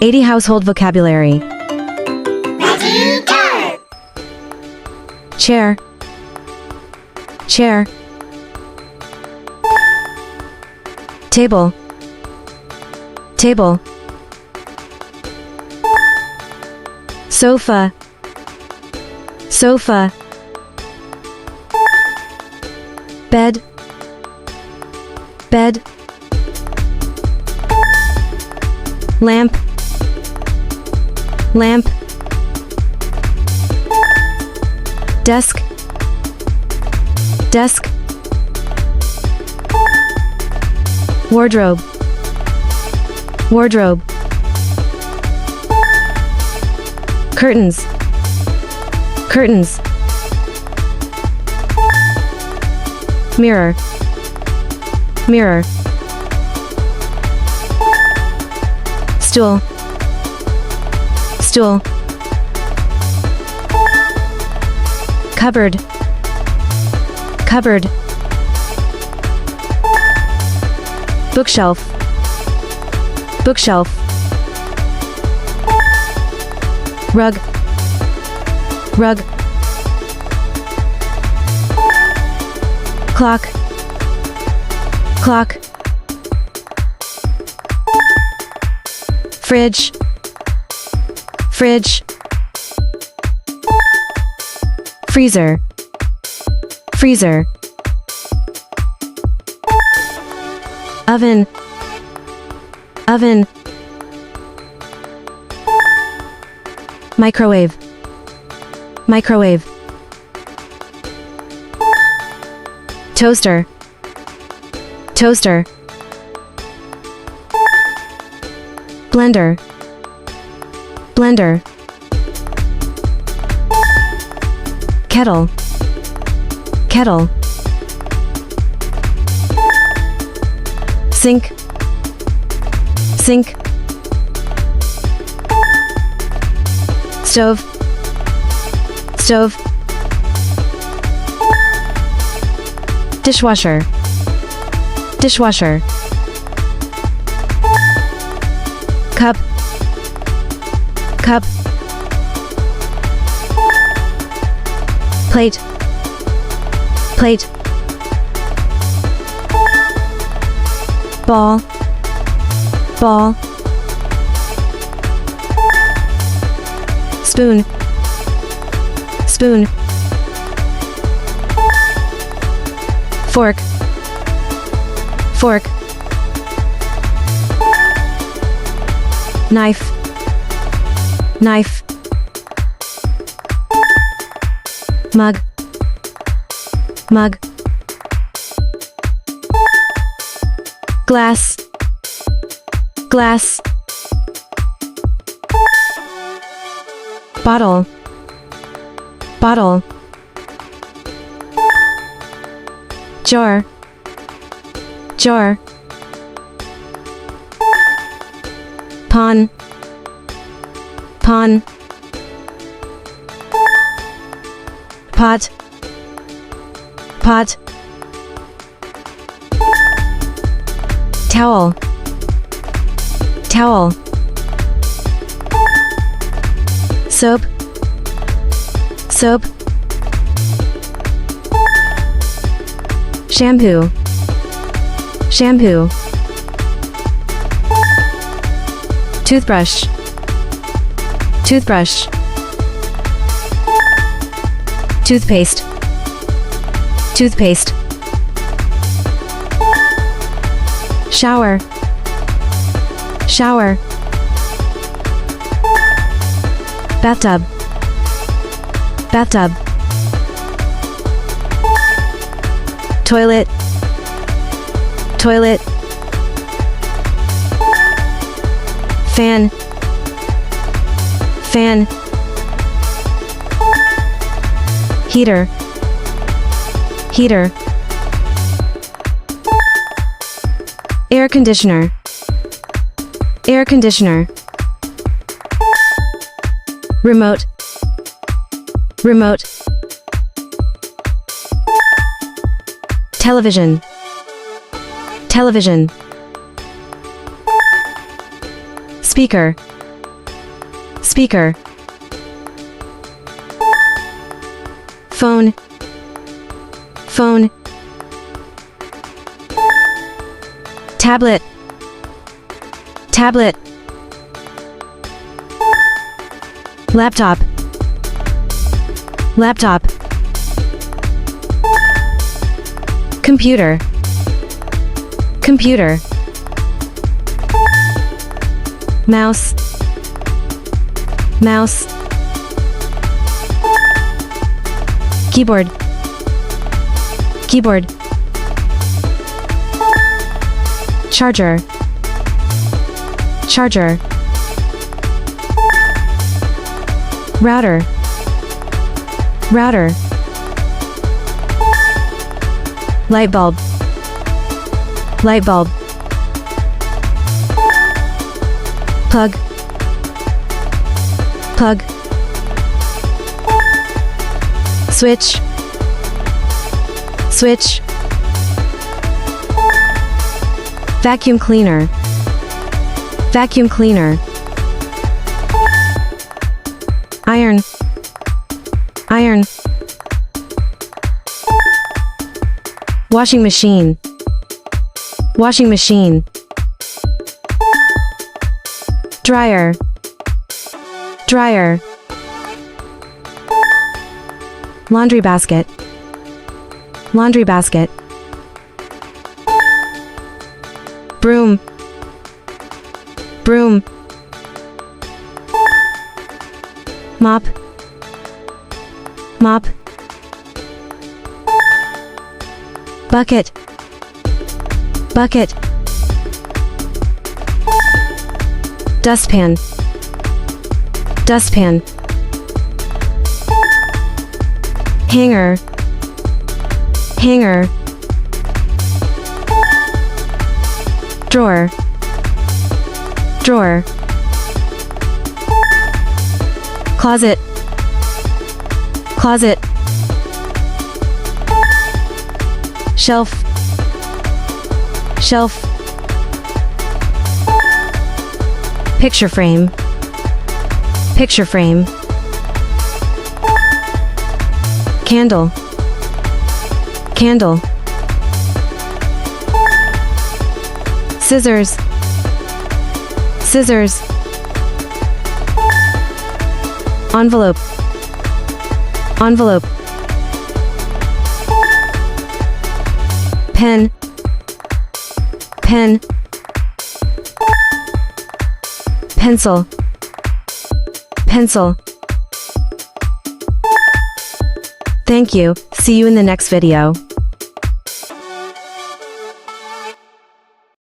80 household vocabulary. Ready, go! Chair. Chair. Table. Table. Sofa. Sofa. Bed. Bed. Lamp. Lamp. Desk. Desk. Wardrobe. Wardrobe. Curtains. Curtains. Mirror. Mirror. Stool. Stool. Cupboard. Cupboard. Bookshelf. Bookshelf. Rug. Rug. Clock. Clock. Fridge. Fridge. Freezer. Freezer. Oven. Oven. Microwave. Microwave. Toaster. Toaster. Blender. Blender. Kettle. Kettle. Sink. Sink. Stove. Stove. Dishwasher. Dishwasher. Cup. Cup. Plate. Plate. Ball. Ball. Spoon. Spoon. Fork. Fork. Knife. Knife. Mug. Mug. Glass. Glass. Bottle. Bottle. Jar. Jar. Pawn. Pawn. Pot. Pot. Towel. Towel. Soap. Soap. Shampoo. Shampoo. Toothbrush. Toothbrush. Toothpaste. Toothpaste. Shower. Shower. Bathtub. Bathtub. Toilet. Toilet. Fan. Fan. Heater. Heater. Air conditioner. Air conditioner. Remote. Remote. Television. Television. Speaker. speaker, phone, phone, tablet, tablet, laptop, laptop, computer, computer, mouse, mouse, keyboard, keyboard, charger, charger, router, router, light bulb, light bulb, plug, plug, switch, switch, vacuum cleaner, vacuum cleaner, iron, iron, washing machine, washing machine, dryer, dryer, laundry basket, laundry basket, broom, broom, mop, mop, bucket, bucket, dustpan, dustpan, hanger, hanger, drawer, drawer, closet, closet, shelf, shelf, picture frame, picture frame, candle, candle, scissors, scissors, envelope, envelope, pen, pen, pencil, pencil. Thank you. See you in the next video.